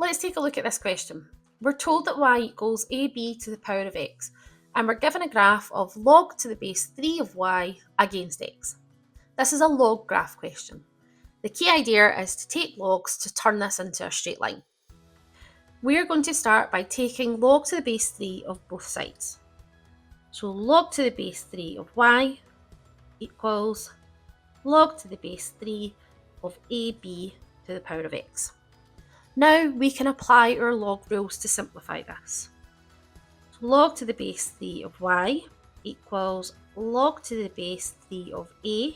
let's take a look at this question. We're told that y equals ab to the power of x, and we're given a graph of log to the base 3 of y against x. This is a log graph question. The key idea is to take logs to turn this into a straight line. We're going to start by taking log to the base 3 of both sides. So log to the base 3 of y equals log to the base 3 of ab to the power of x. Now we can apply our log rules to simplify this. So log to the base 3 of y equals log to the base 3 of a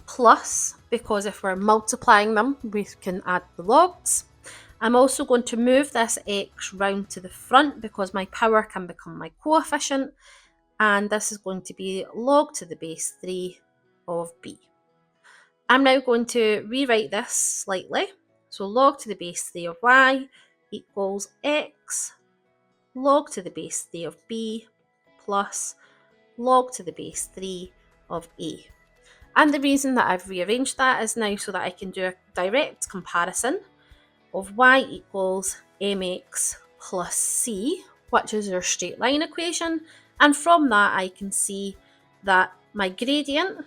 plus, because if we're multiplying them, we can add the logs. I'm also going to move this x round to the front because my power can become my coefficient, and this is going to be log to the base 3 of b. I'm now going to rewrite this slightly. So log to the base 3 of y equals x log to the base 3 of b plus log to the base 3 of a. And the reason that I've rearranged that is now so that I can do a direct comparison of y equals mx plus c, which is our straight line equation. And from that, I can see that my gradient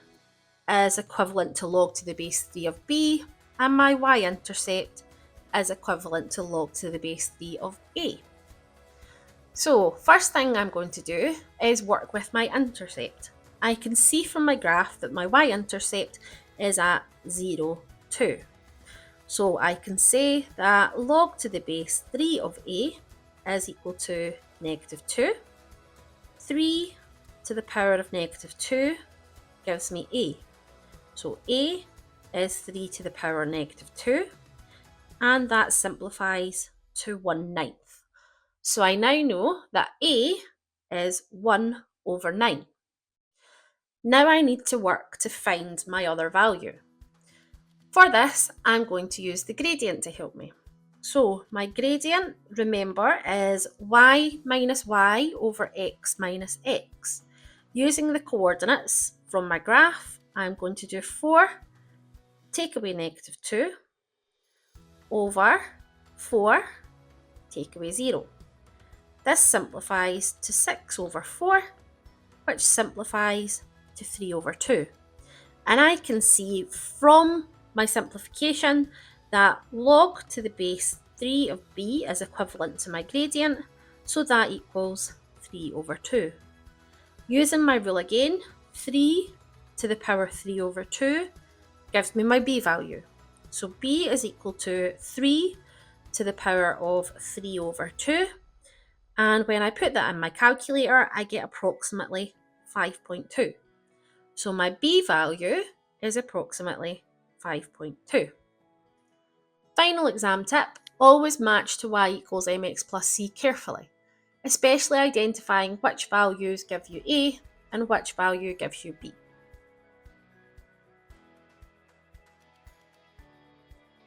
is equivalent to log to the base 3 of b, and my y-intercept is equivalent to log to the base 3 of a. So first thing I'm going to do is work with my intercept. I can see from my graph that my y-intercept is at 0, 2. So I can say that log to the base 3 of a is equal to negative 2. 3 to the power of negative 2 gives me a. So a is 3 to the power negative 2, and that simplifies to 1/9. So I now know that a is 1 over 9. Now I need to work to find my other value. For this, I'm going to use the gradient to help me. So my gradient, remember, is y minus y over x minus x. Using the coordinates from my graph, I'm going to do 4, take away negative 2, over 4, take away 0. This simplifies to 6 over 4, which simplifies to 3 over 2. And I can see from my simplification that log to the base 3 of b is equivalent to my gradient, so that equals 3 over 2. Using my rule again, 3 to the power 3 over 2 gives me my b value. So b is equal to 3 to the power of 3 over 2. And when I put that in my calculator, I get approximately 5.2. So my b value is approximately 5.2. Final exam tip, always match to y equals mx plus c carefully, especially identifying which values give you a and which value gives you b.